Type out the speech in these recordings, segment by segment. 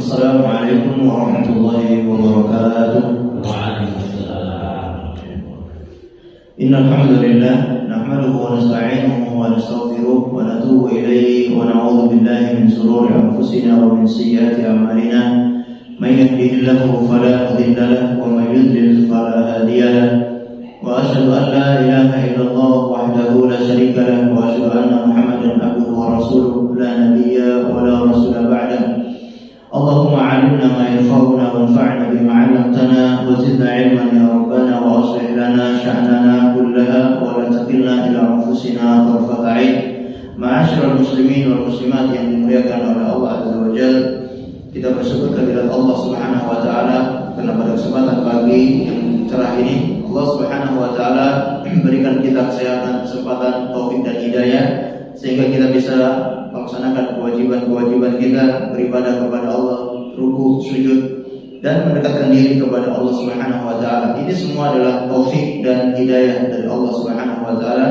Assalamualaikum warahmatullahi wabarakatuh. Innal hamdalillah nahmaduhu wa nasta'inuhu wa nastaghfiruh wa natubu ilayhi wa na'udzu billahi min shururi anfusina wa min sayyiati a'malina. May yahdihillahu fala mudilla lahu wa may yudlil fala hadiya lahu. Wa asyhadu an la ilaha illallah wahdahu la syarika lahu wa asyhadu anna Muhammadan abduhu wa rasuluhu la nabiyya wa la rasula ba'dahu. Allahumma 'allimna ma yanfa'una wanfa'na bima 'allamtana wa zidna 'ilman ya rabbana wa aslih lana sya'nana kullaha wa la takilna ila anfusina tarfata 'ain. Ma'asyiral muslimin wal muslimat yang dimuliakan oleh Allah Azza wa Jalla, kita bersyukur kehadirat Allah Subhanahu wa taala karena pada kesempatan pagi yang cerah ini Allah Subhanahu wa taala memberikan kita kesehatan, kesempatan, taufik dan hidayah sehingga kita bisa melaksanakan kewajiban-kewajiban kita, beribadah kepada Allah, ruku, sujud, dan mendekatkan diri kepada Allah Subhanahu wa taala. Ini semua adalah taufik dan hidayah dari Allah Subhanahu wa taala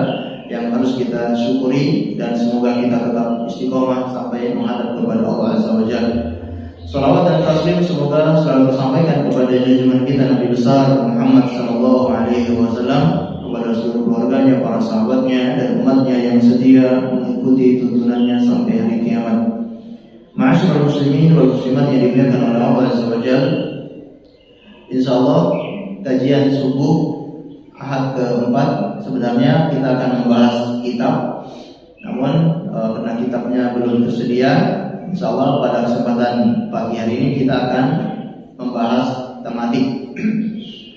yang harus kita syukuri, dan semoga kita tetap istiqomah sampai menghadap kepada Allah Azza wa Jalla. Salawat dan taslim semoga selalu tersampaikan kepada junjungan kita Nabi besar Muhammad sallallahu alaihi wasallam, kepada seluruh keluarganya, para sahabatnya, dan umatnya yang setia mengikuti tuntunannya sampai hari kiamat. Ma'asyiral muslimin wal muslimat yang dimuliakan oleh Allah Azza wa Jalla, insyaallah kajian subuh Ahad keempat sebenarnya kita akan membahas kitab, namun karena kitabnya belum tersedia, insyaallah pada kesempatan pagi hari ini kita akan membahas tematik.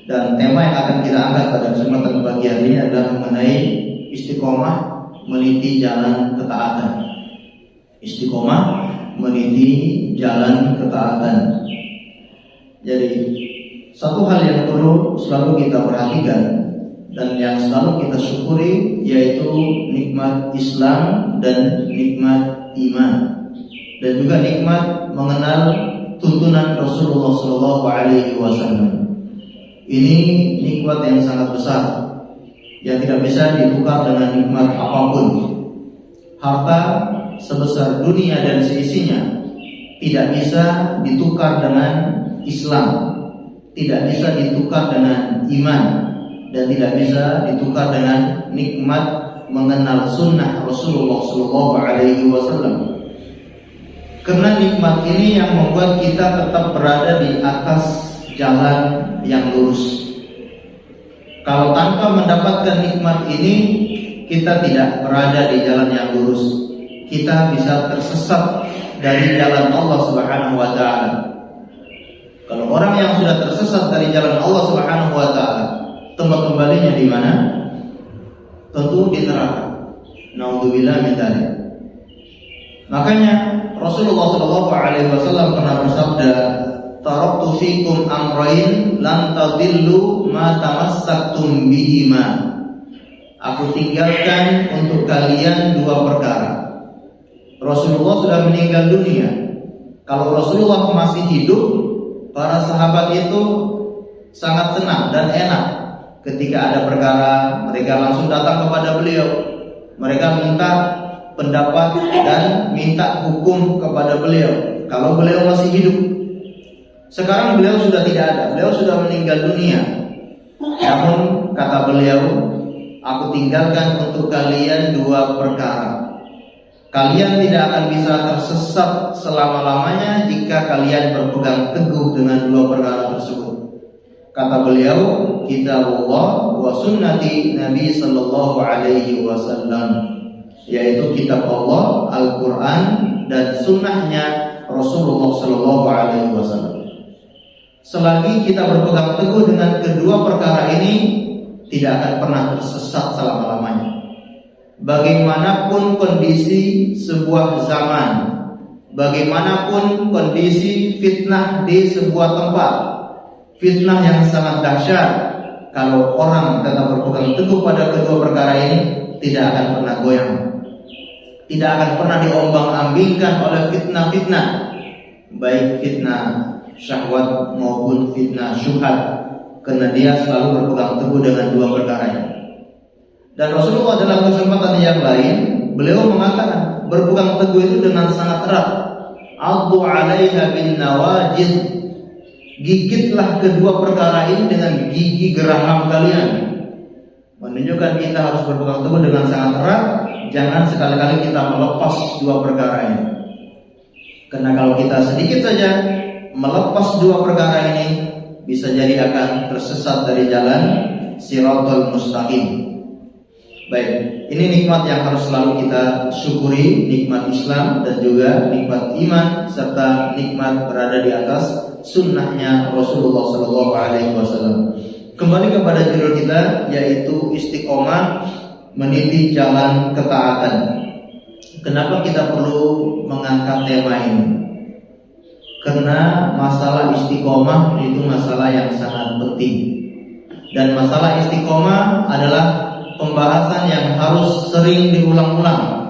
Dan tema yang akan kita angkat pada kesempatan pagi hari ini adalah mengenai istiqomah meniti jalan ketaatan. Istiqomah meniti jalan ketaatan. Jadi satu hal yang perlu selalu kita perhatikan dan yang selalu kita syukuri yaitu nikmat Islam dan nikmat iman, dan juga nikmat mengenal tuntunan Rasulullah SAW. Ini nikmat yang sangat besar yang tidak bisa ditukar dengan nikmat apapun. Harta sebesar dunia dan seisinya tidak bisa ditukar dengan Islam, tidak bisa ditukar dengan iman, dan tidak bisa ditukar dengan nikmat mengenal sunnah Rasulullah SAW. Karena nikmat ini yang membuat kita tetap berada di atas jalan yang lurus. Kalau tanpa mendapatkan nikmat ini, kita tidak berada di jalan yang lurus. Kita bisa tersesat dari jalan Allah Subhanahu wa taala. Kalau orang yang sudah tersesat dari jalan Allah Subhanahu wa taala, tempat kembalinya di mana? Tentu di neraka. Naudzubillah min dzalik. Makanya Rasulullah SAW pernah bersabda, taraktu fikum amrayn lan tadillu ma tamassaktum bihima. Aku tinggalkan untuk kalian dua perkara. Rasulullah sudah meninggal dunia. Kalau Rasulullah masih hidup, para sahabat itu sangat senang dan enak. Ketika ada perkara, mereka langsung datang kepada beliau. Mereka minta pendapat dan minta hukum kepada beliau kalau beliau masih hidup. Sekarang beliau sudah tidak ada, beliau sudah meninggal dunia. Namun kata beliau, aku tinggalkan untuk kalian dua perkara. Kalian tidak akan bisa tersesat selama-lamanya jika kalian berpegang teguh dengan dua perkara tersebut. Kata beliau, kitabullah wa sunnati Nabi sallallahu alaihi wasallam, yaitu kitab Allah, Al-Quran, dan sunnahnya Rasulullah sallallahu alaihi wasallam. Selagi kita berpegang teguh dengan kedua perkara ini, tidak akan pernah tersesat selama-lamanya. Bagaimanapun kondisi sebuah zaman, bagaimanapun kondisi fitnah di sebuah tempat, fitnah yang sangat dahsyat, kalau orang tetap berpegang teguh pada kedua perkara ini, tidak akan pernah goyang, tidak akan pernah diombang-ambingkan oleh fitnah-fitnah, baik fitnah syahwat maupun fitnah syubhat, karena dia selalu berpegang teguh dengan dua perkara ini. Dan Rasulullah dalam kesempatan yang lain, beliau mengatakan berpegang teguh itu dengan sangat erat. 'addu 'alaiha bin nawajid, gigitlah kedua perkara ini dengan gigi geraham kalian. Menunjukkan kita harus berpegang teguh dengan sangat erat. Jangan sekali-kali kita melepas dua perkara ini. Karena kalau kita sedikit saja melepas dua perkara ini, bisa jadi akan tersesat dari jalan Shiratal Mustaqim. Baik, ini nikmat yang harus selalu kita syukuri, nikmat Islam dan juga nikmat iman serta nikmat berada di atas sunnahnya Rasulullah SAW. Kembali kepada judul kita, yaitu istiqomah meniti jalan ketaatan. Kenapa kita perlu mengangkat tema ini? Karena masalah istiqomah itu masalah yang sangat penting. Dan masalah istiqomah adalah pembahasan yang harus sering diulang-ulang.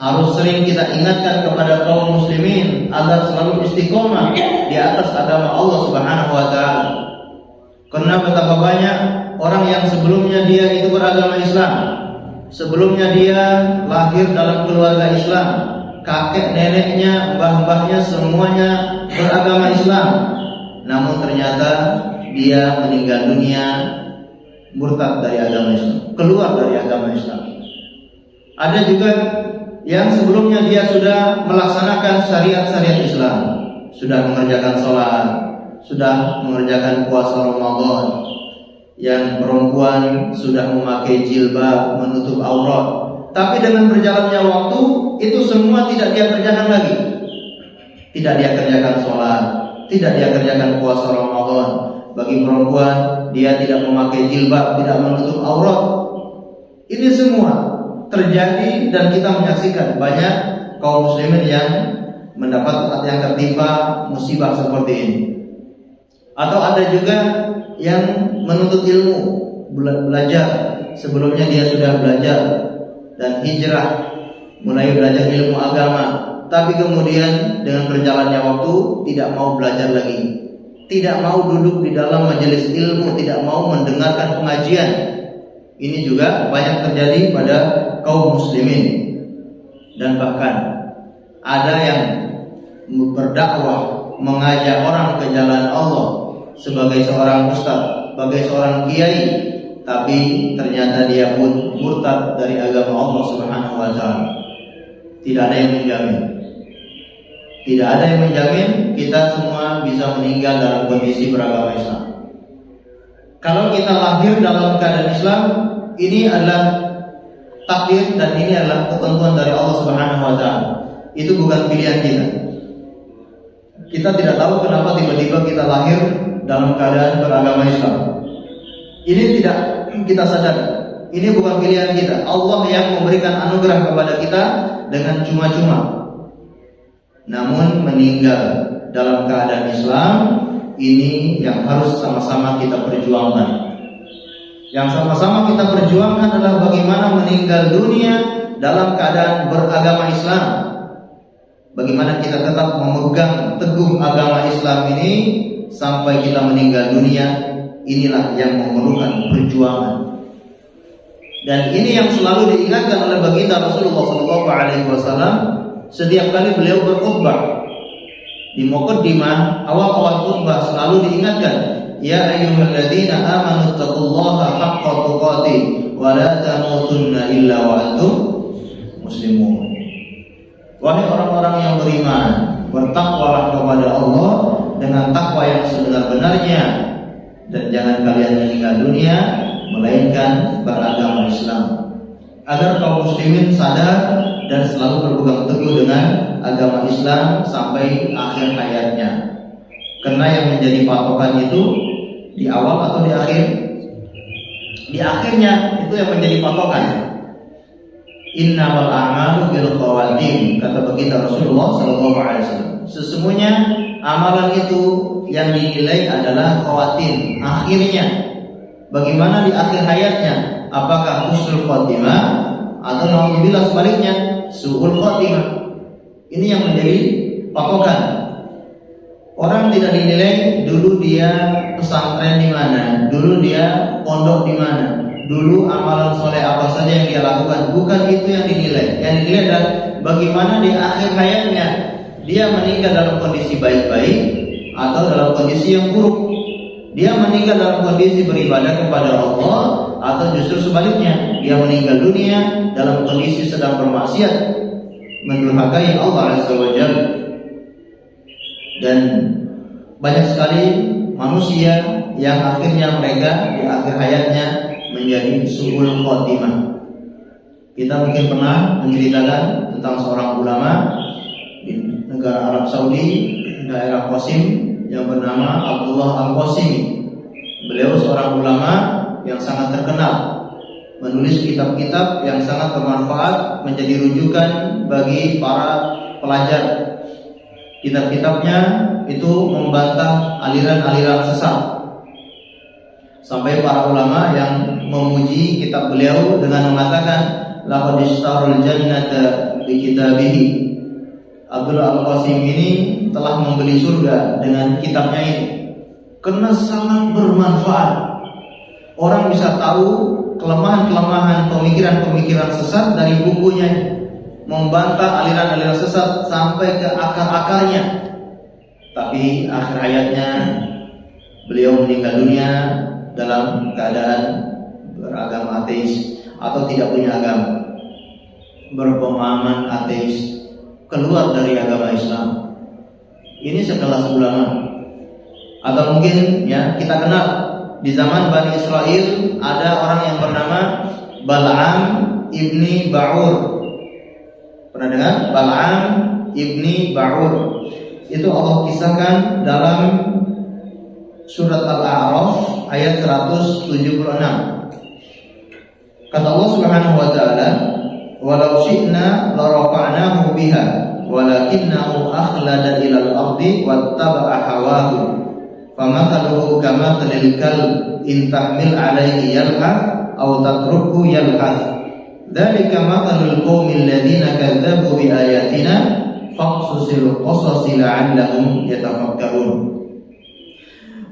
Harus sering kita ingatkan kepada kaum muslimin agar selalu istiqomah di atas agama Allah Subhanahu wa taala. Karena betapa banyak orang yang sebelumnya dia itu beragama Islam, sebelumnya dia lahir dalam keluarga Islam, kakek neneknya, mbah-mbahnya semuanya beragama Islam, namun ternyata dia meninggal dunia murtad dari agama Islam, keluar dari agama Islam. Ada juga yang sebelumnya dia sudah melaksanakan syariat-syariat Islam, sudah mengerjakan sholat, sudah mengerjakan puasa Ramadan, yang perempuan sudah memakai jilbab menutup aurat. Tapi dengan berjalannya waktu, itu semua tidak dia kerjakan lagi. Tidak dia kerjakan sholat, tidak dia kerjakan puasa Ramadan. Bagi perempuan, dia tidak memakai jilbab, tidak menutup aurat. Ini semua terjadi dan kita menyaksikan banyak kaum muslimin yang mendapat yang tertimpa musibah seperti ini. Atau ada juga yang menuntut ilmu, belajar. Sebelumnya dia sudah belajar dan hijrah, mulai belajar ilmu agama, tapi kemudian dengan berjalannya waktu tidak mau belajar lagi, tidak mau duduk di dalam majelis ilmu, tidak mau mendengarkan pengajian. Ini juga banyak terjadi pada kaum muslimin. Dan bahkan ada yang berdakwah, mengajak orang ke jalan Allah sebagai seorang ustaz, sebagai seorang kiai, tapi ternyata dia pun murtad dari agama Allah Subhanahu wa taala. Tidak ada yang menjamin. Tidak ada yang menjamin kita semua bisa meninggal dalam kondisi beragama Islam. Kalau kita lahir dalam keadaan Islam, ini adalah takdir dan ini adalah ketentuan dari Allah Subhanahu wa taala. Itu bukan pilihan kita. Kita tidak tahu kenapa tiba-tiba kita lahir dalam keadaan beragama Islam. Ini tidak kita sadari. Ini bukan pilihan kita. Allah yang memberikan anugerah kepada kita dengan cuma-cuma. Namun meninggal dalam keadaan Islam, ini yang harus sama-sama kita perjuangkan. Yang sama-sama kita perjuangkan adalah bagaimana meninggal dunia dalam keadaan beragama Islam. Bagaimana kita tetap memegang teguh agama Islam ini sampai kita meninggal dunia. Inilah yang memerlukan perjuangan. Dan ini yang selalu diingatkan oleh baginda Rasulullah SAW setiap kali beliau berkhutbah. Di muqaddimah awal-awal khutbah selalu diingatkan, ya ayyuhalladzina amanu taqullaha haqqa tuqatih wa la tamutunna illa wa antum muslimun. Wahai orang-orang yang beriman, bertakwalah kepada Allah dengan takwa yang sebenar-benarnya, dan jangan kalian meninggal dunia melainkan beragama Islam. Agar kaum muslimin sadar dan selalu berpegang teguh dengan agama Islam sampai akhir hayatnya. Karena yang menjadi patokan itu di awal atau di akhir? Di akhirnya itu yang menjadi patokan. Innamal a'malu bil khawatim, kata baginda Rasulullah SAW. Sesungguhnya amalan itu yang dinilai adalah khawatim, akhirnya. Bagaimana di akhir hayatnya? Apakah husnul khatimah atau naudzubillah sebaliknya su'ul khatimah? Ini yang menjadi patokan. Orang tidak dinilai dulu dia pesantren di mana, dulu dia pondok di mana, dulu amalan soleh apa saja yang dia lakukan. Bukan itu yang dinilai. Yang dinilai adalah bagaimana di akhir hayatnya dia meninggal dalam kondisi baik-baik atau dalam kondisi yang buruk. Dia meninggal dalam kondisi beribadah kepada Allah atau justru sebaliknya, dia meninggal dunia dalam kondisi sedang bermaksiat, mendurhakai Allah Azza wa Jalla. Dan banyak sekali manusia yang akhirnya mereka di akhir hayatnya menjadi su'ul khotimah. Kita mungkin pernah menceritakan tentang seorang ulama di negara Arab Saudi, daerah Qasim, yang bernama Abdullah Al-Qasimi. Beliau seorang ulama yang sangat terkenal, menulis kitab-kitab yang sangat bermanfaat, menjadi rujukan bagi para pelajar. Kitab-kitabnya itu membantah aliran-aliran sesat, sampai para ulama yang memuji kitab beliau dengan mengatakan laqad ishtarul jannata bi kitabihi. Abdullah Al-Qasim ini telah membeli surga dengan kitabnya ini, karena sangat bermanfaat. Orang bisa tahu kelemahan-kelemahan pemikiran-pemikiran sesat dari bukunya, membantah aliran-aliran sesat sampai ke akar-akarnya. Tapi akhir hayatnya beliau meninggal dunia dalam keadaan beragama ateis atau tidak punya agama, berpemahaman ateis, keluar dari agama Islam. Ini sekelas ulama. Atau mungkin ya kita kenal di zaman Bani Israel ada orang yang bernama Bal'am ibni Ba'ur. Pernah dengar? Bal'am ibni Ba'ur. Itu Allah kisahkan dalam surat Al-A'raf ayat 176. Kata Allah Subhanahu wa taala, "Walau syi'na la rafa'nahu biha, walakinnahu akhlada ilal ardi wattaba'a hawahu. Famathaluhu kamathalil kalb in tahmil 'alaihi yalhath aw tatrukhu yalhath. Dzalika mathalul qaumil ladzina kadzdzabu bi ayatina faqsusil qasasi la'allahum yatafakkarun."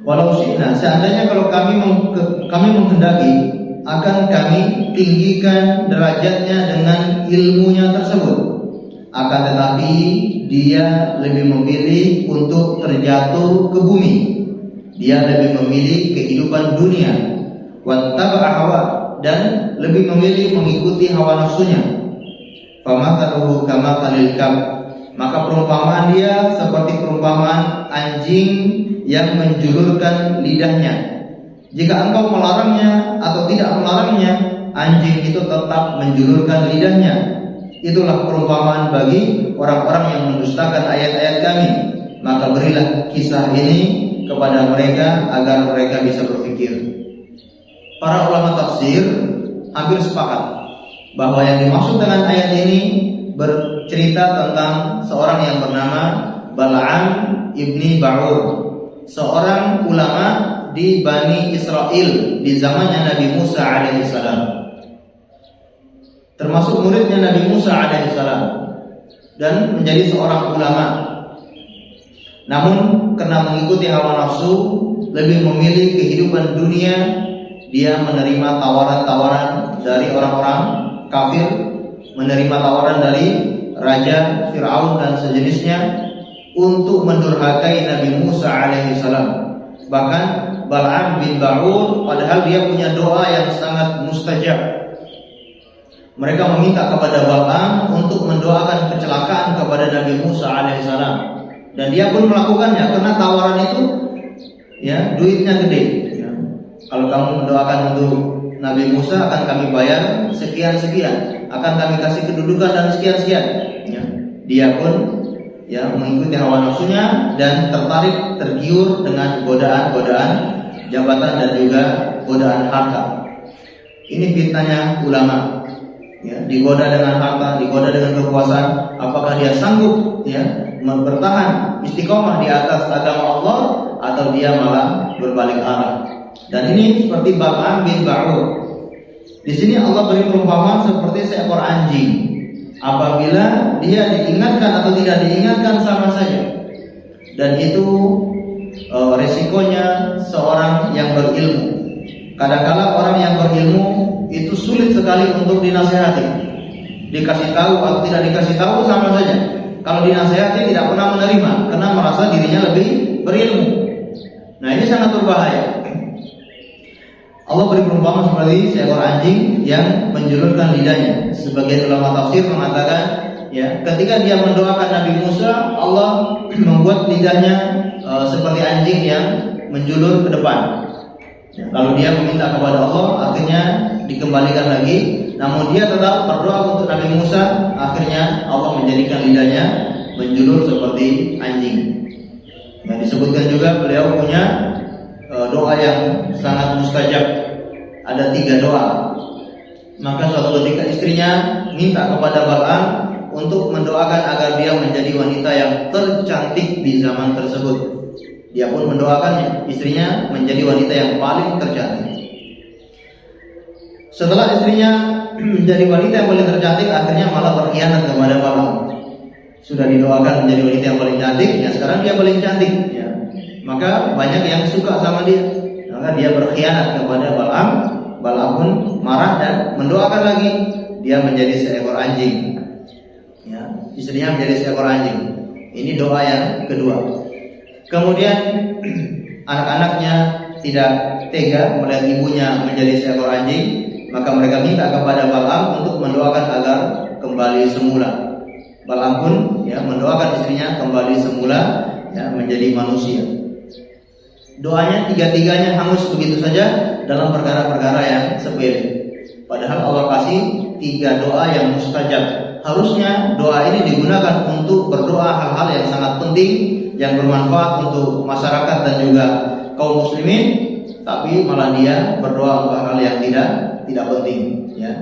Walau syi'na, seandainya kalau kami menghendaki, akan kami tinggikan derajatnya dengan ilmunya tersebut. Akan tetapi dia lebih memilih untuk terjatuh ke bumi. Dia lebih memilih kehidupan dunia, wattaba'a hawa, dan lebih memilih mengikuti hawa nafsunya. Famathaluhu kamathalil kalb, maka perumpamaan dia seperti perumpamaan anjing yang menjulurkan lidahnya. Jika engkau melarangnya atau tidak melarangnya, anjing itu tetap menjulurkan lidahnya. Itulah perumpamaan bagi orang-orang yang mendustakan ayat-ayat kami. Maka berilah kisah ini kepada mereka agar mereka bisa berpikir. Para ulama tafsir hampir sepakat bahwa yang dimaksud dengan ayat ini bercerita tentang seorang yang bernama Bal'am ibni Ba'ur, seorang ulama di Bani Israel di zamannya Nabi Musa alaihissalam, termasuk muridnya Nabi Musa alaihissalam, dan menjadi seorang ulama. Namun karena mengikuti hawa nafsu, lebih memilih kehidupan dunia, dia menerima tawaran-tawaran dari orang-orang kafir, menerima tawaran dari Raja Fir'aun dan sejenisnya untuk mendurhakai Nabi Musa alaihissalam. Bahkan Bal'am bin Ba'ur, padahal dia punya doa yang sangat mustajab. Mereka meminta kepada Bal'am untuk mendoakan kecelakaan kepada Nabi Musa alaihissalam, dan dia pun melakukannya karena tawaran itu ya duitnya gede. Ya. Kalau kamu mendoakan untuk Nabi Musa, akan kami bayar sekian-sekian, akan kami kasih kedudukan dan sekian-sekian. Ya. Dia pun ya mengikuti hawa nafsunya dan tergiur dengan godaan-godaan jabatan dan juga godaan harta. Ini fitnahnya ulama. Ya, digoda dengan harta, digoda dengan kekuasaan. Apakah dia sanggup ya bertahan istiqomah di atas agama Allah, atau dia malah berbalik arah? Dan ini seperti Bal'am bin Ba'ur. Di sini Allah beri perumpamaan seperti seekor anjing. Apabila dia diingatkan atau tidak diingatkan sama saja. Dan itu resikonya seorang yang berilmu. Kadang-kala orang yang berilmu itu sulit sekali untuk dinasihati. Dikasih tahu atau tidak dikasih tahu sama saja. Kalau dinasihati tidak pernah menerima karena merasa dirinya lebih berilmu. Nah, ini sangat berbahaya. Allah beri perumpamaan seperti seekor anjing yang menjulurkan lidahnya. Sebagian ulama tafsir mengatakan, ya, ketika dia mendoakan Nabi Musa, Allah membuat lidahnya seperti anjing yang menjulur ke depan. Ya, lalu dia meminta kepada Allah, akhirnya dikembalikan lagi. Namun dia tetap berdoa untuk Nabi Musa, akhirnya Allah menjadikan lidahnya menjulur seperti anjing. Nah, disebutkan juga beliau punya doa yang sangat mustajab. Ada 3 doa. Maka suatu ketika istrinya minta kepada Balaam untuk mendoakan agar dia menjadi wanita yang tercantik di zaman tersebut. Dia pun mendoakannya, istrinya menjadi wanita yang paling tercantik. Setelah istrinya menjadi wanita yang paling tercantik, akhirnya malah berkhianat kepada Balaam. Sudah didoakan menjadi wanita yang paling cantik, ya sekarang dia paling cantik, ya. Maka banyak yang suka sama dia. Maka dia berkhianat kepada Balaam. Balaam pun marah dan mendoakan lagi, dia menjadi seekor anjing. Ya, istrinya menjadi seekor anjing. Ini doa yang kedua. Kemudian anak-anaknya tidak tega melihat ibunya menjadi seekor anjing, maka mereka minta kepada Balaam untuk mendoakan agar kembali semula. Balaam pun mendoakan istrinya kembali semula, menjadi manusia. Doanya 3-tiganya hangus begitu saja dalam perkara-perkara yang sepele. Padahal Allah kasih 3 doa yang mustajab. Harusnya doa ini digunakan untuk berdoa hal-hal yang sangat penting, yang bermanfaat untuk masyarakat dan juga kaum muslimin, tapi malah dia berdoa untuk hal yang tidak penting, ya.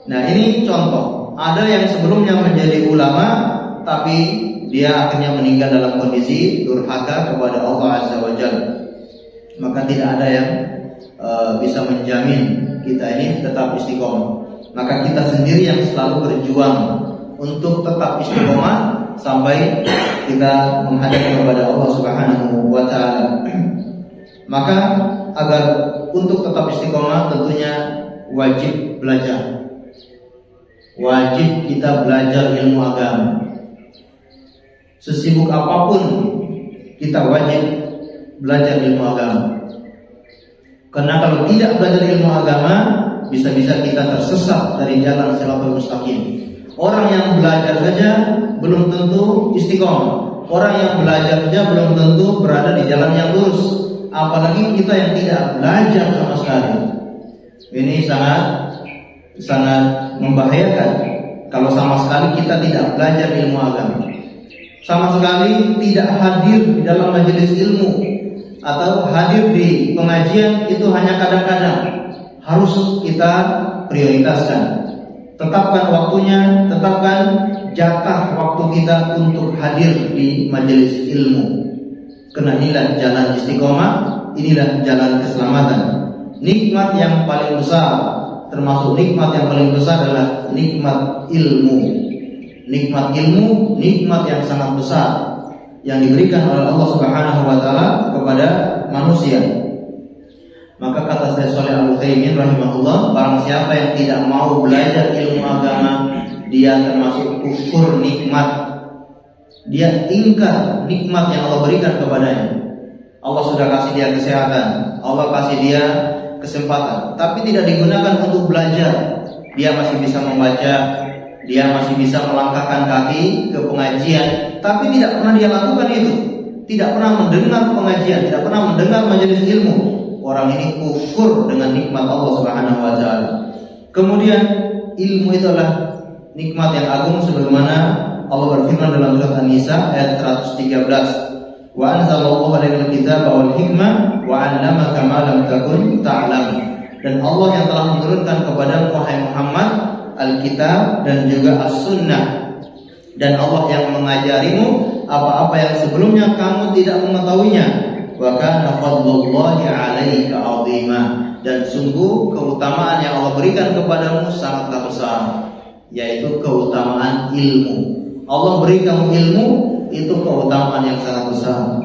Nah, ini contoh. Ada yang sebelumnya menjadi ulama, tapi dia akhirnya meninggal dalam kondisi durhaka kepada Allah Azza wa Jalla. Maka tidak ada yang bisa menjamin kita ini tetap istiqomah. Maka kita sendiri yang selalu berjuang untuk tetap istiqomah sampai kita menghadap kepada Allah Subhanahu wa taala. Maka agar untuk tetap istiqomah tentunya wajib belajar. Wajib kita belajar ilmu agama. Sesibuk apapun kita wajib belajar ilmu agama. Karena kalau tidak belajar ilmu agama, bisa-bisa kita tersesat dari jalan Shiratal Mustaqim. Orang yang belajar saja belum tentu istiqomah. Orang yang belajar saja belum tentu berada di jalan yang lurus. Apalagi kita yang tidak belajar sama sekali. Ini sangat membahayakan kalau sama sekali kita tidak belajar ilmu agama. Sama sekali tidak hadir di dalam majelis ilmu atau hadir di pengajian itu hanya kadang-kadang. Harus kita prioritaskan. Tetapkan waktunya, tetapkan jatah waktu kita untuk hadir di majelis ilmu. Karena inilah jalan istiqomah, inilah jalan keselamatan. Nikmat yang paling besar, termasuk nikmat yang paling besar adalah nikmat ilmu. Nikmat ilmu, nikmat yang sangat besar yang diberikan oleh Allah Subhanahu wa taala kepada manusia. Maka kata Syekh Shalih Al-Utsaimin rahimahullah, barang siapa yang tidak mau belajar ilmu agama, dia termasuk kufur nikmat. Dia ingkar nikmat yang Allah berikan kepadanya. Allah sudah kasih dia kesehatan, Allah kasih dia kesempatan, tapi tidak digunakan untuk belajar. Dia masih bisa membaca, dia masih bisa melangkahkan kaki ke pengajian, tapi tidak pernah dia lakukan itu. Tidak pernah mendengar pengajian, tidak pernah mendengar majelis ilmu. Orang ini kufur dengan nikmat Allah Subhanahu wa taala. Kemudian ilmu itu adalah nikmat yang agung sebagaimana Allah berfirman dalam surat An-Nisa ayat 113. Wa anzalallahu alaikal kitaba wal hikmah wa 'allamaka ma lam takun ta'lam. Dan Allah yang telah menurunkan kepadamu wahai Muhammad Alkitab dan juga As-Sunnah. Dan Allah yang mengajarimu apa-apa yang sebelumnya kamu tidak mengetahuinya. Wa kana fadlullahi 'alaika 'azima. Dan sungguh keutamaan yang Allah berikan kepadamu sangatlah besar, yaitu keutamaan ilmu. Allah beri kamu ilmu, itu keutamaan yang sangat besar.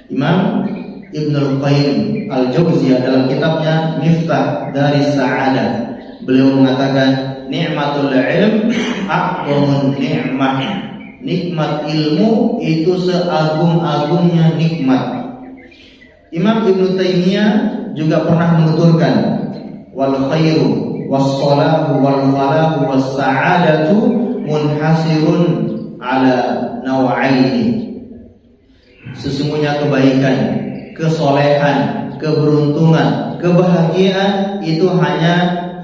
Imam Ibnul Qayyim Al-Jauziyah dalam kitabnya Miftah Daris Sa'adah, beliau mengatakan ni'matul ilm a'dhamun ni'mah. Nikmat ilmu itu seagung-agungnya nikmat. Imam Ibnu Taimiyah juga pernah menuturkan, wal khairu was salahu wal falahu was sa'adatu munhasirun ala nawaini. Sesungguhnya kebaikan, kesolehan, keberuntungan, kebahagiaan itu hanya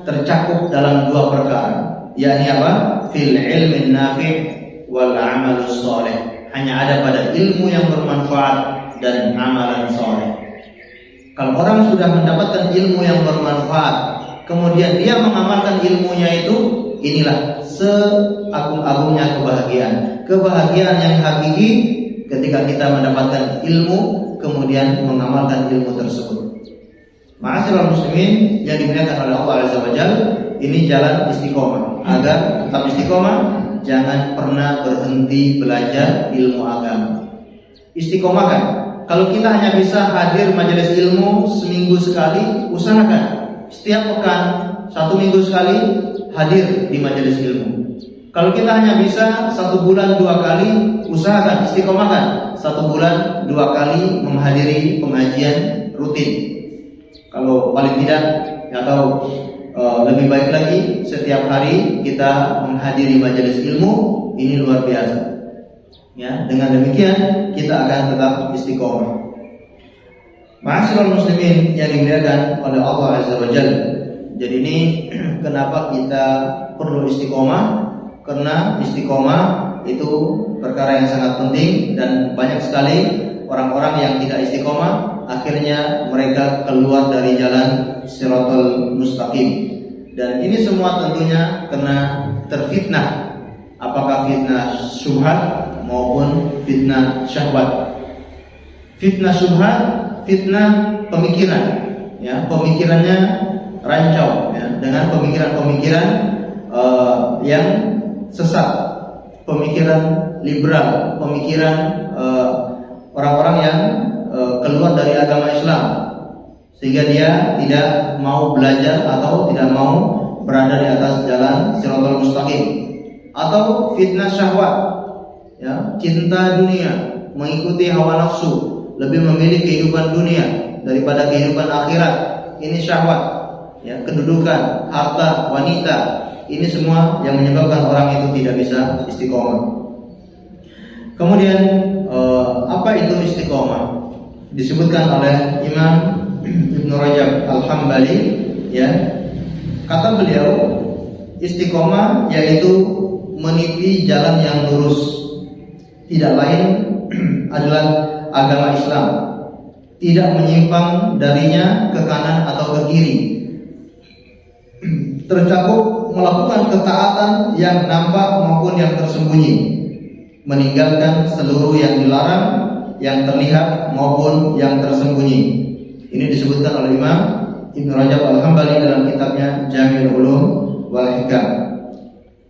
tercakup dalam dua perkara, yakni apa? Fil ilmin nafi' wal amalus sholih. Hanya ada pada ilmu yang bermanfaat dan amalan soleh. Kalau orang sudah mendapatkan ilmu yang bermanfaat, kemudian dia mengamalkan ilmunya itu, inilah seagung-agungnya kebahagiaan. Kebahagiaan yang hakiki ketika kita mendapatkan ilmu, kemudian mengamalkan ilmu tersebut. Ma'asyiral muslimin yang dimuliakan oleh Allah Azza wa Jalla, ini jalan istiqomah. Agar tetap istiqomah, jangan pernah berhenti belajar ilmu agama. Istiqomahkan. Kalau kita hanya bisa hadir majelis ilmu seminggu sekali, usahakan setiap pekan 1 minggu sekali hadir di majelis ilmu. Kalau kita hanya bisa 1 bulan 2 kali, usahakan istiqomahkan 1 bulan 2 kali menghadiri pengajian rutin. Kalau paling tidak atau lebih baik lagi setiap hari kita menghadiri majelis ilmu, ini luar biasa. Ya, dengan demikian kita akan tetap istiqomah. Ma'asyiral muslimin yang dimuliakan oleh Allah Azza wa Jalla. Jadi ini kenapa kita perlu istiqomah? Karena istiqomah itu perkara yang sangat penting dan banyak sekali orang-orang yang tidak istiqomah akhirnya mereka keluar dari jalan Shiratal Mustaqim. Dan ini semua tentunya karena terfitnah, apakah fitnah syubhat maupun fitnah syahwat. Fitnah syubhat, fitnah pemikiran, ya, pemikirannya rancau, ya, dengan pemikiran-pemikiran yang sesat, pemikiran liberal, pemikiran orang-orang yang keluar dari agama Islam, sehingga dia tidak mau belajar atau tidak mau berada di atas jalan Shiratal Mustaqim. Atau fitnah syahwat, ya, cinta dunia, mengikuti hawa nafsu, lebih memilih kehidupan dunia daripada kehidupan akhirat. Ini syahwat, ya, kedudukan, harta, wanita. Ini semua yang menyebabkan orang itu tidak bisa istiqomah. Kemudian apa itu istiqomah? Disebutkan oleh Imam Ibnu Rajab Al-Hambali, ya, kata beliau, istiqomah yaitu meniti jalan yang lurus, tidak lain adalah agama Islam, tidak menyimpang darinya ke kanan atau ke kiri, tercakup melakukan ketaatan yang nampak maupun yang tersembunyi, meninggalkan seluruh yang dilarang, yang terlihat maupun yang tersembunyi. Ini disebutkan oleh Imam Ibnu Rajab Al-Hambali dalam kitabnya Jami'ul Ulum wal Hikam.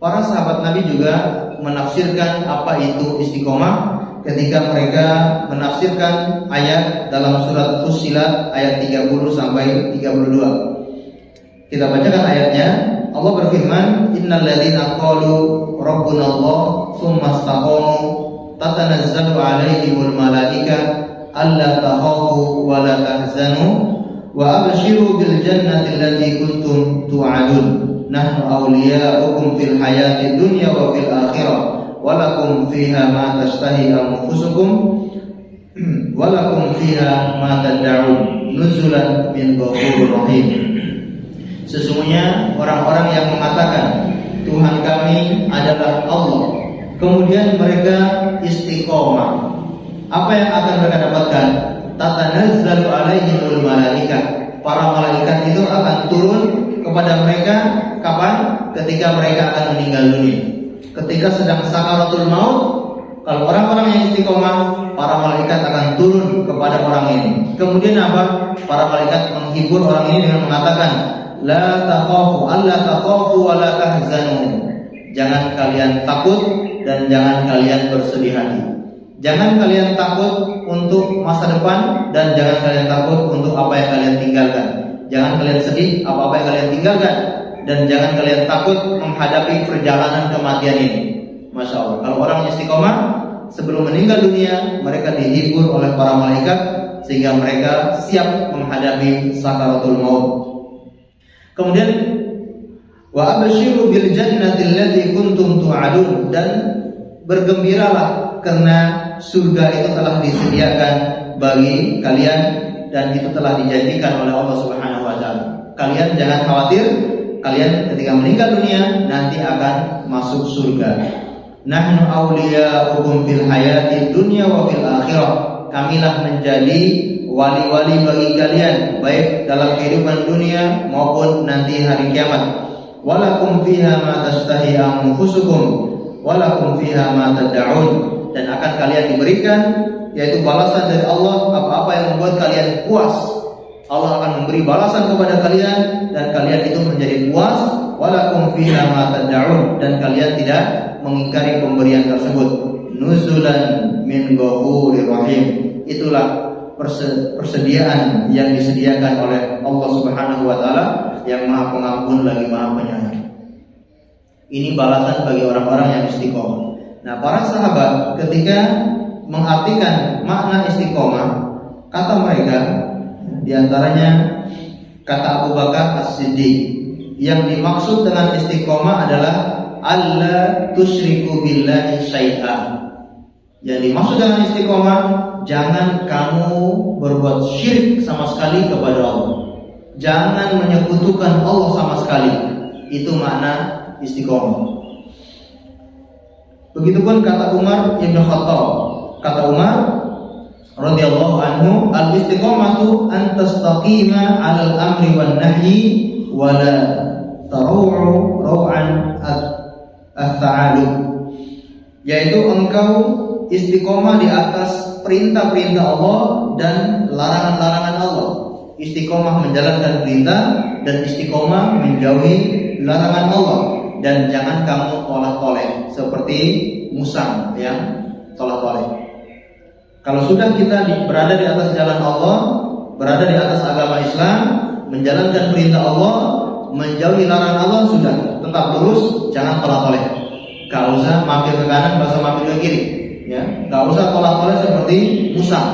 Para sahabat Nabi juga menafsirkan apa itu istiqomah ketika mereka menafsirkan ayat dalam surat Fussilat ayat 30 sampai 32. Kita bacakan ayatnya. Allah berfirman, innal ladzina qalu rabbuna Allah tsumma istaqamu tatanazzalu alaihimul malaikah alla takhafu wa la tahzanu wa abshiru bil jannati allati kuntum tu'adun nahnu awliya'ukum fil hayati dunya wa fil akhirah wa lakum fiha ma tashtahi anfusukum wa lakum fiha ma tad'un nuzulan min ghafurir rahim. Sesungguhnya orang-orang yang mengatakan Tuhan kami adalah Allah, kemudian mereka istiqomah, apa yang akan mereka dapatkan? Tatanazzalu alaihimul malaikah. Para malaikat itu akan turun kepada mereka kapan? Ketika mereka akan meninggal dunia. Ketika sedang sakaratul maut, kalau orang-orang yang istiqomah, para malaikat akan turun kepada orang ini. Kemudian apa? Para malaikat menghibur orang ini dengan mengatakan, la takhafu, alla takhafu wa la tahzanu. Jangan kalian takut dan jangan kalian bersedih hati. Jangan kalian takut untuk masa depan dan jangan kalian takut untuk apa yang kalian tinggalkan. Jangan kalian sedih apa-apa yang kalian tinggalkan dan jangan kalian takut menghadapi perjalanan kematian ini. Masya Allah. Kalau orang istiqomah sebelum meninggal dunia, mereka dihibur oleh para malaikat sehingga mereka siap menghadapi sakaratul maut. Kemudian wa abshiru bil jannati allati kuntum tu'adun, dan bergembiralah karena surga itu telah disediakan bagi kalian dan itu telah dijanjikan oleh Allah Subhanahu wa taala. Kalian jangan khawatir, kalian ketika meninggal dunia nanti akan masuk surga. Nahnu awliya'ukum fil hayatid dunya wa fil akhirah. Kamilah menjadi wali-wali bagi kalian baik dalam kehidupan dunia maupun nanti hari kiamat. Walakum fiha ma tashtahi anfusukum walakum fiha ma tad'un, dan akan kalian diberikan yaitu balasan dari Allah apa-apa yang membuat kalian puas. Allah akan memberi balasan kepada kalian dan kalian itu menjadi puas. Walakum fiha ma tad'un, dan kalian tidak mengingkari pemberian tersebut. Nuzulan min ghafurir rahim, itulah persediaan yang disediakan oleh Allah Subhanahu wa taala yang Maha Pengampun lagi Maha Penyayang. Ini balasan bagi orang-orang yang istiqomah. Nah, para sahabat ketika mengartikan makna istiqomah, kata mereka di antaranya kata Abu Bakar As-Siddiq, yang dimaksud dengan istiqomah adalah alla tusyriku billahi syai'a. Yang dimaksud dengan istiqomah, jangan kamu berbuat syirik sama sekali kepada Allah. Jangan menyekutukan Allah sama sekali. Itu makna istiqomah. Begitupun kata Umar Ibn Khattab. Kata Umar radhiyallahu anhu, al-istiqomatu an tastaqima 'alal amri wan nahyi wa la taru'u raw'an at-ta'alluq. Yaitu engkau istiqomah di atas perintah-perintah Allah dan larangan-larangan Allah. Istiqomah menjalankan perintah dan istiqomah menjauhi larangan Allah, dan jangan kamu tolak-toleh seperti musang yang tolak-toleh. Kalau sudah kita berada di atas jalan Allah, berada di atas agama Islam, menjalankan perintah Allah, menjauhi larangan Allah, sudah tetap lurus, jangan tolak-toleh. Gak usah mampir ke kanan, gak usah mampir ke kiri, ya. Gak usah tolak-toleh seperti musang.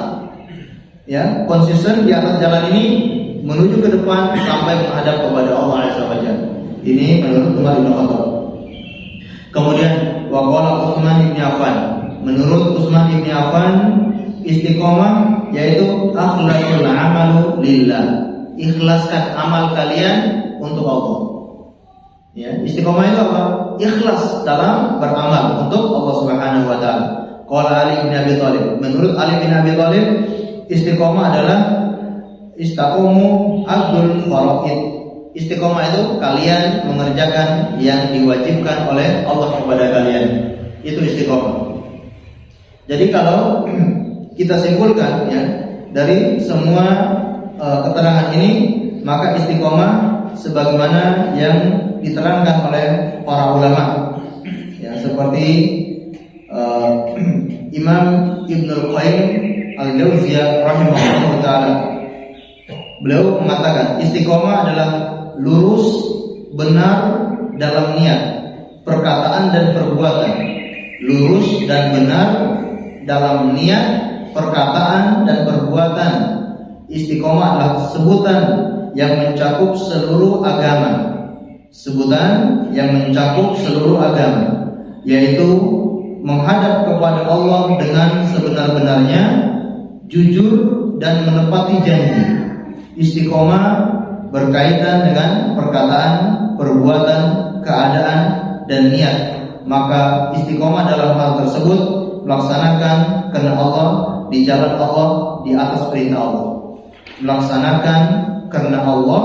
Ya, konsisten di atas jalan ini menuju ke depan sampai menghadap kepada Allah Azza wa Jalla. Ini menurut Umar bin Khattab. Kemudian waqala Utsman bin Affan, menurut Utsman bin Affan, istiqomah yaitu akhlasul amalu lillah. Ikhlaskan amal kalian untuk Allah. Ya, istiqomah itu apa? Ikhlas dalam beramal untuk Allah Subhanahu wa taala. Qala Ali bin Abi Thalib, menurut Ali bin Abi Thalib, istiqomah adalah istaqomu abdul faraid. Istiqomah itu kalian mengerjakan yang diwajibkan oleh Allah kepada kalian. Itu istiqomah. Jadi kalau kita simpulkan ya dari semua keterangan ini, maka istiqomah sebagaimana yang diterangkan oleh para ulama, ya, seperti Imam Ibnul Qayyim Al-Jauziyah rahimahullah ta'ala. Beliau mengatakan istiqomah adalah lurus, benar dalam niat, perkataan dan perbuatan. Lurus dan benar dalam niat, perkataan dan perbuatan. Istiqomah adalah sebutan yang mencakup seluruh agama. Sebutan yang mencakup seluruh agama, yaitu menghadap kepada Allah dengan sebenar-benarnya, jujur dan menepati janji. Istiqomah berkaitan dengan perkataan, perbuatan, keadaan, dan niat. Maka istiqomah dalam hal tersebut melaksanakan karena Allah, di jalan Allah, di atas perintah Allah. Melaksanakan karena Allah,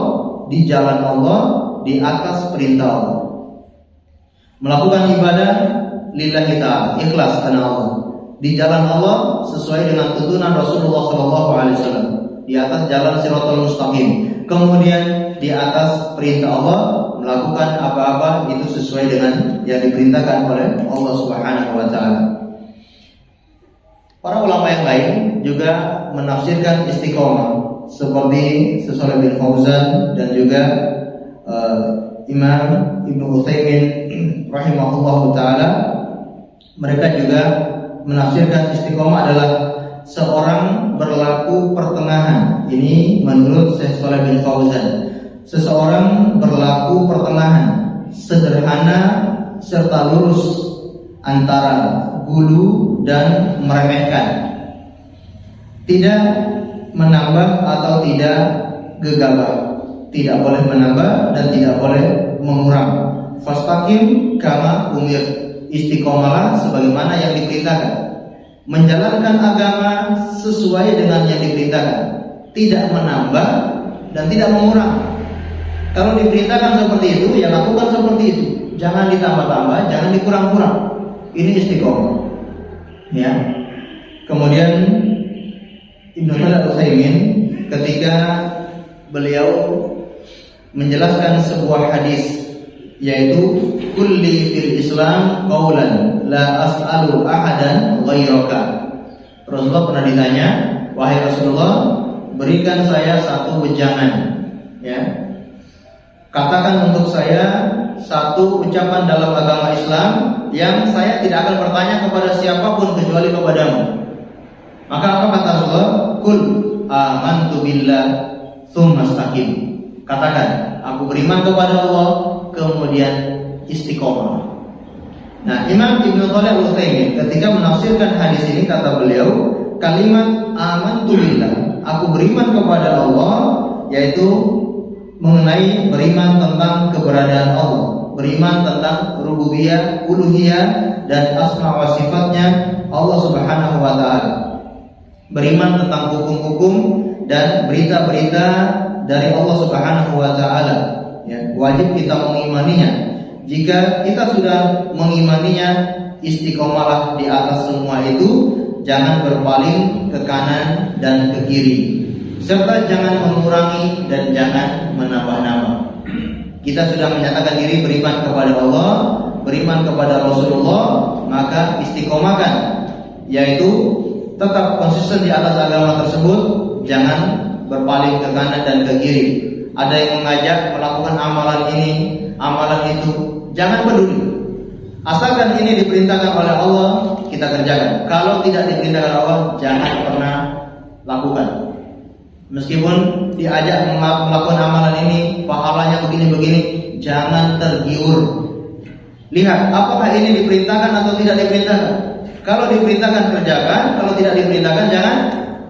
di jalan Allah, di atas perintah Allah. Melakukan ibadah lillahi ta'ala, ikhlas karena Allah, di jalan Allah sesuai dengan tuntunan Rasulullah SAW, di atas jalan Shiratal Mustaqim. Kemudian di atas perintah Allah, melakukan apa-apa itu sesuai dengan yang diperintahkan oleh Allah Subhanahu wa taala. Para ulama yang lain juga menafsirkan istiqomah seperti Shalih bin Fauzan dan juga Imam Ibnu Utsaimin rahimahullahu taala. Mereka juga menafsirkan istiqomah adalah seorang berlaku pertengahan. Ini menurut Syekh Shalih bin Fauzan. Seseorang berlaku pertengahan, sederhana serta lurus antara gulu dan meremehkan. Tidak menambah atau tidak gegabah. Tidak boleh menambah dan tidak boleh mengurang. Fastaqim kama umir. Istiqomalah sebagaimana yang diperintahkan. Menjalankan agama sesuai dengan yang diperintahkan. Tidak menambah dan tidak mengurang. Kalau diperintahkan seperti itu, ya lakukan seperti itu. Jangan ditambah-tambah, jangan dikurang-kurang. Ini istiqomah. Ya. Kemudian Ibnu Utsaimin ketika beliau menjelaskan sebuah hadis, yaitu kulli fil Islam qaulan la as'alu ahadan ghairaka. Rasulullah pernah ditanya, wahai Rasulullah, berikan saya satu wejangan, ya. Katakan untuk saya satu ucapan dalam agama Islam yang saya tidak akan bertanya kepada siapapun kecuali kepadamu. Maka apa kata Rasulullah? Qul amantu billah tsumma istaqim. Katakan, aku beriman kepada Allah, kemudian istiqomah. Nah, Imam Ibnu Shalih Al-Utsaimin ketika menafsirkan hadis ini kata beliau, kalimat amantu billah, aku beriman kepada Allah, yaitu mengenai beriman tentang keberadaan Allah, beriman tentang rububiyah, uluhiyah dan asma wa sifatnya Allah Subhanahu wa taala. Beriman tentang hukum-hukum dan berita-berita dari Allah Subhanahu wa taala. Ya, wajib kita mengimaninya. Jika kita sudah mengimaninya, istiqomalah di atas semua itu, jangan berpaling ke kanan dan ke kiri, serta jangan mengurangi dan jangan menambah-nambah. Kita sudah menyatakan diri beriman kepada Allah, beriman kepada Rasulullah, maka istiqomahkan, yaitu tetap konsisten di atas agama tersebut, jangan berpaling ke kanan dan ke kiri. Ada yang mengajak melakukan amalan ini, amalan itu, jangan peduli. Asalkan ini diperintahkan oleh Allah, kita kerjakan. Kalau tidak diperintahkan Allah, jangan pernah lakukan. Meskipun diajak melakukan amalan ini, pahalanya begini-begini, jangan tergiur. Lihat, apakah ini diperintahkan atau tidak diperintahkan. Kalau diperintahkan, kerjakan. Kalau tidak diperintahkan, jangan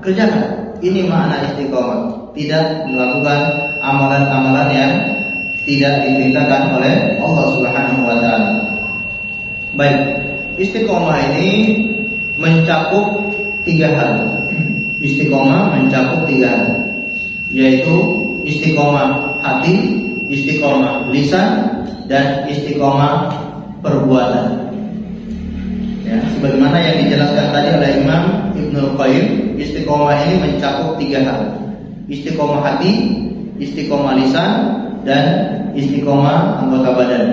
kerjakan. Ini makna istiqomah. Tidak melakukan amalan-amalan yang tidak diperintahkan oleh Allah Subhanahu wa taala. Baik, istiqomah ini mencakup 3 hal. Istiqomah mencakup 3 hal, yaitu istiqomah hati, istiqomah lisan, dan istiqomah perbuatan. Ya, sebagaimana yang dijelaskan tadi oleh Imam Ibnu Qayyim, istiqomah ini mencakup 3 hal: istiqomah hati, istiqomah lisan, dan istiqomah anggota badan.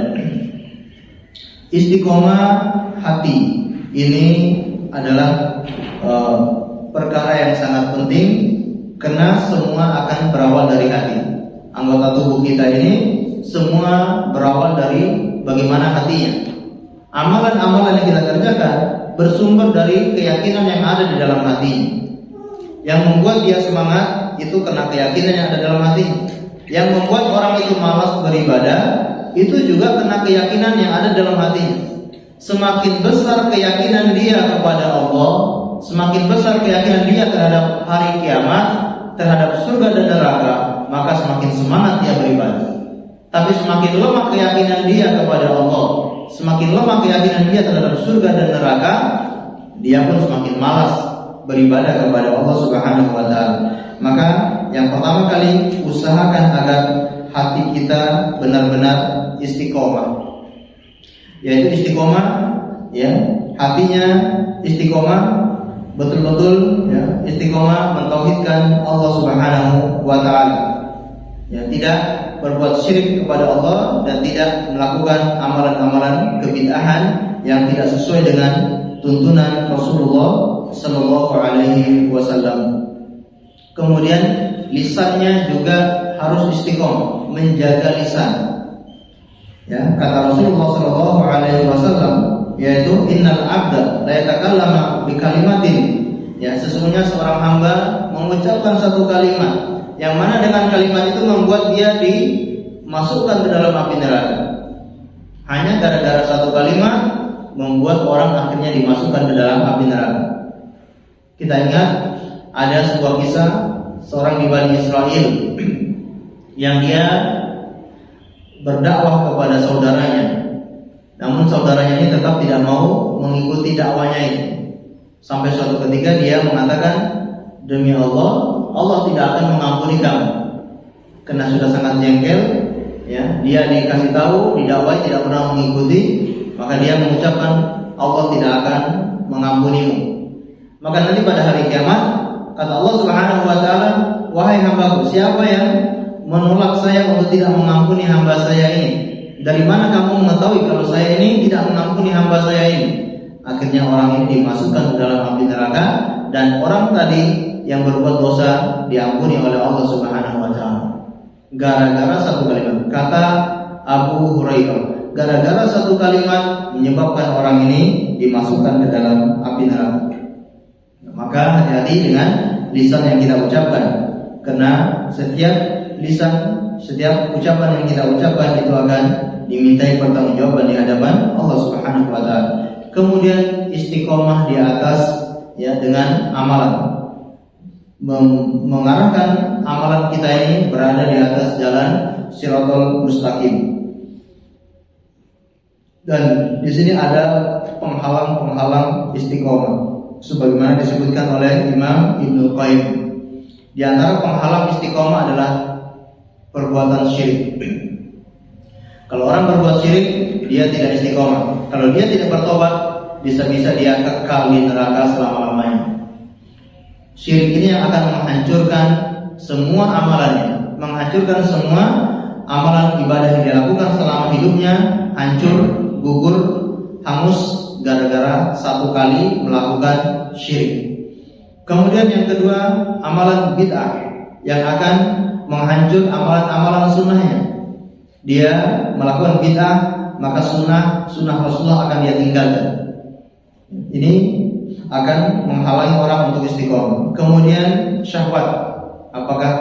Istiqomah hati ini adalah perkara yang sangat penting, karena semua akan berawal dari hati. Anggota tubuh kita ini semua berawal dari bagaimana hatinya. Amalan-amalan yang kita kerjakan bersumber dari keyakinan yang ada di dalam hatinya. Yang membuat dia semangat itu karena keyakinan yang ada dalam hatinya. Yang membuat orang itu malas beribadah itu juga karena keyakinan yang ada dalam hatinya. Semakin besar keyakinan dia kepada Allah, semakin besar keyakinan dia terhadap hari kiamat, terhadap surga dan neraka, maka semakin semangat dia beribadah. Tapi semakin lemah keyakinan dia kepada Allah, semakin lemah keyakinan dia terhadap surga dan neraka, dia pun semakin malas beribadah kepada Allah Subhanahu wa taala. Maka yang pertama kali, usahakan agar hati kita benar-benar istiqomah. Yaitu istiqomah, ya, hatinya istiqomah betul-betul, ya, istiqomah mentauhidkan Allah Subhanahu wa taala. Ya, tidak berbuat syirik kepada Allah dan tidak melakukan amalan-amalan kebid'ahan yang tidak sesuai dengan tuntunan Rasulullah sallallahu alaihi wasallam. Kemudian lisannya juga harus istiqomah, menjaga lisan. Ya, kata Rasulullah sallallahu alaihi wasallam, yaitu innal abda la yatakallama bi kalimatin, ya sesungguhnya seorang hamba mengucapkan satu kalimat yang mana dengan kalimat itu membuat dia dimasukkan ke dalam api neraka. Hanya gara-gara satu kalimat membuat orang akhirnya dimasukkan ke dalam api neraka. Kita ingat ada sebuah kisah seorang di Bani Israel yang dia berdakwah kepada saudaranya, namun saudaranya ini tetap tidak mau mengikuti dakwanya itu. Sampai suatu ketika dia mengatakan, demi Allah, Allah tidak akan mengampuni kamu. Karena sudah sangat jengkel, ya, dia dikasih tahu, didakwai tidak pernah mengikuti, maka dia mengucapkan Allah tidak akan mengampunimu. Maka nanti pada hari kiamat kata Allah Subhanahu wa taala, wahai hambaku, siapa yang menolak saya untuk tidak mengampuni hamba saya ini? Dari mana kamu mengetahui kalau saya ini tidak mengampuni hamba saya ini? Akhirnya orang ini dimasukkan ke dalam api neraka, dan orang tadi yang berbuat dosa diampuni oleh Allah Subhanahu wa taala. Gara-gara satu kalimat. Kata Abu Hurairah, gara-gara satu kalimat menyebabkan orang ini dimasukkan ke dalam api neraka. Maka hati-hati dengan lisan yang kita ucapkan, karena setiap lisan, setiap ucapan yang kita ucapkan itu akan dimintai pertanggungjawaban di hadapan Allah Subhanahu wa taala. Kemudian istiqomah di atas, ya, dengan amalan, mengarahkan amalan kita ini berada di atas jalan Shiratal Mustaqim. Dan di sini ada penghalang-penghalang istiqomah, sebagaimana disebutkan oleh Imam Ibnu Qayyim. Di antara penghalang istiqomah adalah perbuatan syirik. Kalau orang berbuat syirik, dia tidak istiqomah. Kalau dia tidak bertobat, bisa-bisa dia kekal di neraka selama-lamanya. Syirik ini yang akan menghancurkan semua amalannya, menghancurkan semua amalan ibadah yang dilakukan selama hidupnya, hancur, gugur, hangus gara-gara satu kali melakukan syirik. Kemudian yang kedua, amalan bid'ah yang akan menghancur amalan-amalan sunnahnya. Dia melakukan bid'ah, maka sunnah Rasulullah akan dia tinggalkan. Ini akan menghalangi orang untuk istiqomah. Kemudian syahwat, apakah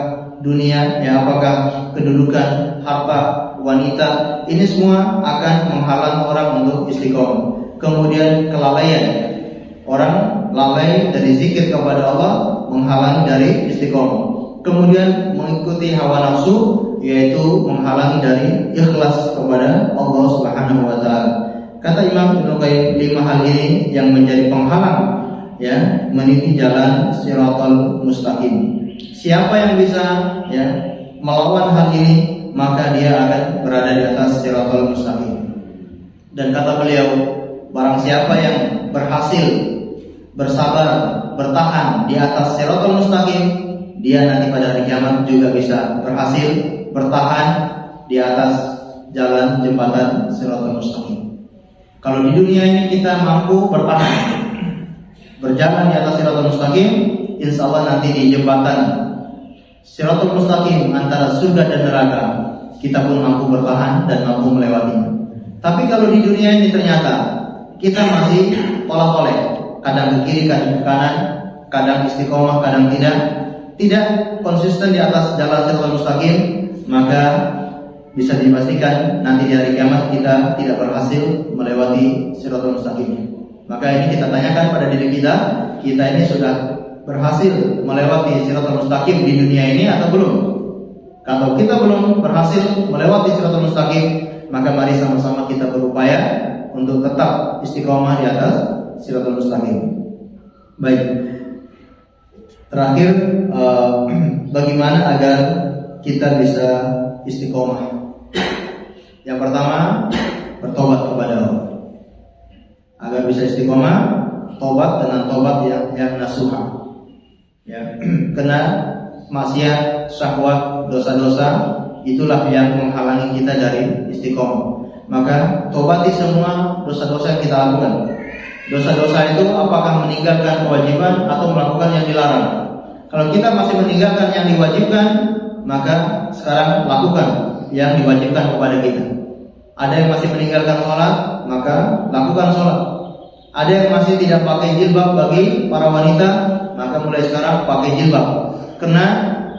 dunia, ya, apakah kedudukan, harta, wanita, ini semua akan menghalangi orang untuk istiqomah. Kemudian kelalaian, orang lalai dari zikir kepada Allah, menghalangi dari istiqomah. Kemudian mengikuti hawa nafsu, yaitu menghalangi dari ikhlas kepada Allah Subhanahu wa taala. Kata Imam Ibnu Qayyim, 5 hal ini yang menjadi penghalang, ya, meniti jalan Shiratal Mustaqim. Siapa yang bisa, ya, melawan hal ini, maka dia akan berada di atas Shiratal Mustaqim. Dan kata beliau, barang siapa yang berhasil bersabar, bertahan di atas Shiratal Mustaqim, dia nanti pada hari kiamat juga bisa berhasil bertahan di atas jalan jembatan Shiratal Mustaqim. Kalau di dunia ini kita mampu bertahan, berjalan di atas Shiratal Mustaqim, insya Allah nanti di jembatan Shiratal Mustaqim antara surga dan neraka, kita pun mampu bertahan dan mampu melewatinya. Tapi kalau di dunia ini ternyata kita masih tolak-tolak, kadang ke kiri, kadang ke kanan, kadang istiqomah, kadang tidak konsisten di atas jalan Shiratal Mustaqim, maka bisa dipastikan nanti di hari kiamat kita tidak berhasil melewati Shiratal Mustaqim. Maka ini kita tanyakan pada diri kita ini sudah berhasil melewati Shiratal Mustaqim di dunia ini atau belum? Kalau kita belum berhasil melewati Shiratal Mustaqim, maka mari sama-sama kita berupaya untuk tetap istiqomah di atas Shiratal Mustaqim. Baik. Terakhir, bagaimana agar kita bisa istiqomah? Yang pertama, bertobat kepada Allah. Agar bisa istiqomah, tobat dengan tobat yang nasuha. Ya, kena maksiat, syahwat, dosa-dosa, itulah yang menghalangi kita dari istiqomah. Maka tobati semua dosa-dosa yang kita lakukan. Dosa-dosa itu apakah meninggalkan kewajiban atau melakukan yang dilarang. Kalau kita masih meninggalkan yang diwajibkan, maka sekarang lakukan yang diwajibkan kepada kita. Ada yang masih meninggalkan sholat, maka lakukan sholat. Ada yang masih tidak pakai jilbab bagi para wanita, maka mulai sekarang pakai jilbab. Karena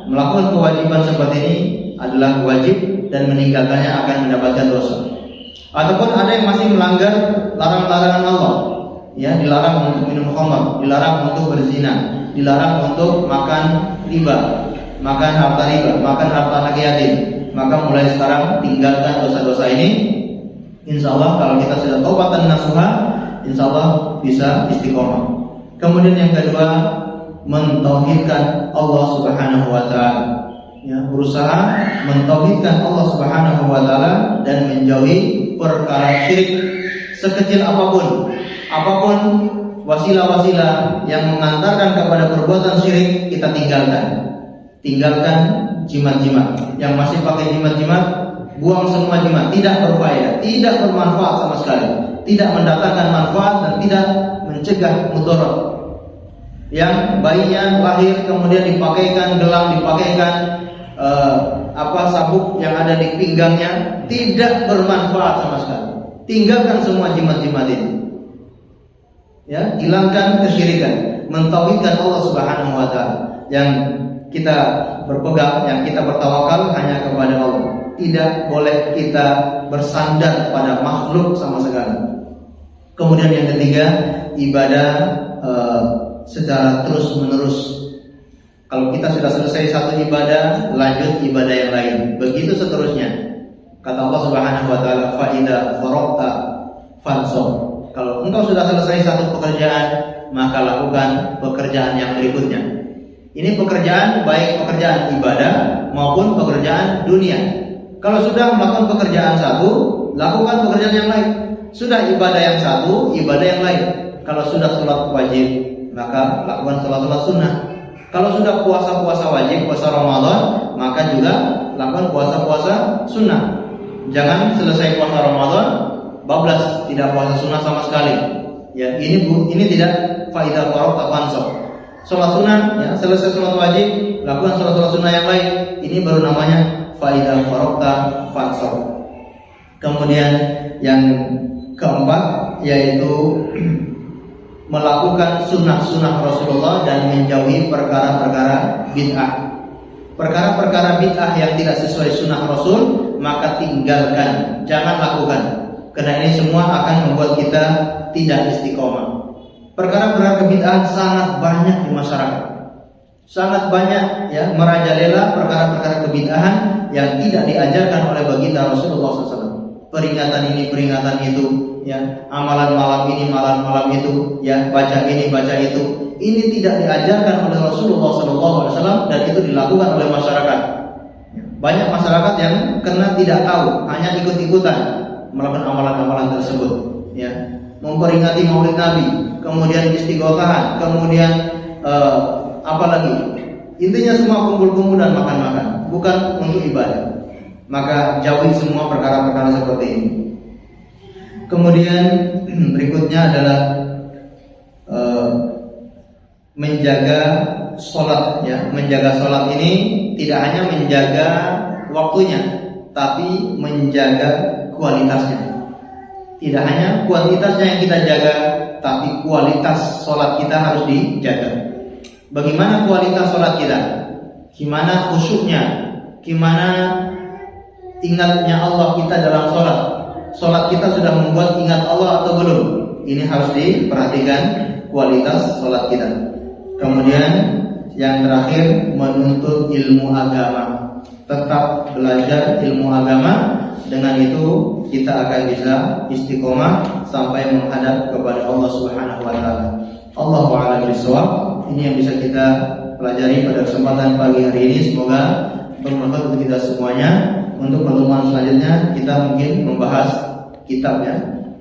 melakukan kewajiban seperti ini adalah wajib dan meninggalkannya akan mendapatkan dosa. Ataupun ada yang masih melanggar larangan-larangan Allah, ya, dilarang untuk minum khamar, dilarang untuk berzina, dilarang untuk makan riba, makan harta riba, makan harta anak yatim. Maka mulai sekarang tinggalkan dosa-dosa ini. Insya Allah kalau kita sudah taubatan nasuha, insya Allah bisa istiqomah. Kemudian yang kedua, mentauhidkan Allah Subhanahu wa taala. Ya, berusaha mentauhidkan Allah Subhanahu wa taala dan menjauhi perkara syirik sekecil apapun. Apapun wasilah-wasilah yang mengantarkan kepada perbuatan syirik, kita tinggalkan. Tinggalkan jimat-jimat. Yang masih pakai jimat-jimat, buang semua jimat. Tidak berfaedah, tidak bermanfaat sama sekali, tidak mendatangkan manfaat dan tidak mencegah mudarat. Yang bayinya lahir kemudian dipakaikan gelang, dipakaikan sabuk yang ada di pinggangnya, tidak bermanfaat sama sekali. Tinggalkan semua jimat-jimat ini. Ya, hilangkan kesyirikan, mentauhidkan Allah Subhanahu wa taala. Yang kita berpegang, yang kita bertawakal hanya kepada Allah. Tidak boleh kita bersandar pada makhluk sama sekali. Kemudian yang ketiga, ibadah secara terus menerus. Kalau kita sudah selesai satu ibadah, lanjut ibadah yang lain. Begitu seterusnya. Kata Allah Subhanahu wa taala, fa idza faragta fansab. Kalau engkau sudah selesai satu pekerjaan, maka lakukan pekerjaan yang berikutnya. Ini pekerjaan, baik pekerjaan ibadah maupun pekerjaan dunia. Kalau sudah melakukan pekerjaan satu, lakukan pekerjaan yang lain. Sudah ibadah yang satu, ibadah yang lain. Kalau sudah sholat wajib, maka lakukan sholat-sholat sunnah. Kalau sudah puasa-puasa wajib, puasa Ramadan, maka juga lakukan puasa-puasa sunnah. Jangan selesai puasa Ramadan bablas, tidak puasa sunnah sama sekali. Ya, ini tidak faidah faragta fansab. Sholat sunnah, ya, selesai sholat wajib, lakukan sholat-sholat sunnah yang lain. Ini baru namanya faidah faragta fansab. Kemudian yang keempat yaitu melakukan sunnah-sunnah Rasulullah dan menjauhi perkara-perkara bid'ah. Perkara-perkara bid'ah yang tidak sesuai sunnah Rasul, maka tinggalkan, jangan lakukan. Karena ini semua akan membuat kita tidak istiqomah. Perkara-perkara bid'ah sangat banyak di masyarakat. Sangat banyak, ya, merajalela perkara-perkara kebid'ahan yang tidak diajarkan oleh baginda Rasulullah SAW. Peringatan ini, peringatan itu, ya, amalan malam ini, malam itu, ya, baca ini, baca itu. Ini tidak diajarkan oleh Rasulullah SAW dan itu dilakukan oleh masyarakat. Banyak masyarakat yang karena tidak tahu, hanya ikut-ikutan melakukan amalan-amalan tersebut. Ya, memperingati Maulid Nabi, kemudian istighosahan, kemudian apa lagi? Intinya semua kumpul-kumpul dan makan-makan, bukan untuk ibadah. Maka jauhi semua perkara-perkara seperti ini. Kemudian berikutnya adalah menjaga sholat, ya. Menjaga sholat ini tidak hanya menjaga waktunya, tapi menjaga kualitasnya. Tidak hanya kuantitasnya yang kita jaga, tapi kualitas sholat kita harus dijaga. Bagaimana kualitas sholat kita? Gimana khusyuknya? Gimana ingatnya Allah kita dalam sholat? Sholat kita sudah membuat ingat Allah atau belum? Ini harus diperhatikan kualitas sholat kita. Kemudian yang terakhir, menuntut ilmu agama. Tetap belajar ilmu agama. Dengan itu kita akan bisa istiqomah sampai menghadap kepada Allah Subhanahu wa taala. Allahu a'lam bishawab. Ini yang bisa kita pelajari pada kesempatan pagi hari ini. Semoga bermanfaat untuk kita semuanya. Untuk pertemuan selanjutnya kita mungkin membahas kitabnya.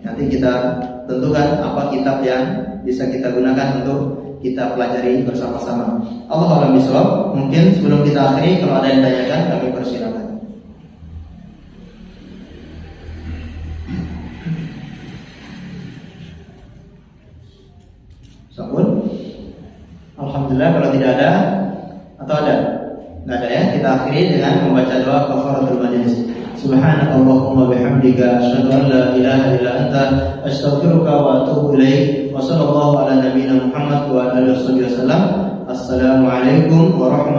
Nanti kita tentukan apa kitab yang bisa kita gunakan untuk kita pelajari bersama-sama. Allahu a'lam bishawab. Mungkin sebelum kita akhiri, kalau ada yang tanyakan kami persilakan. Alhamdulillah, kalau tidak ada atau ada? Nggak ada, ya. Kita akhiri dengan membaca doa kafaratul majlis. Subhanakallahumma bihamdika asyhadu an la ilaha illa anta astaghfiruka wa atubu ilaik. Wa sallallahu ala nabiyyina Muhammad wa alihi wasallam. Assalamualaikum warahmatullahi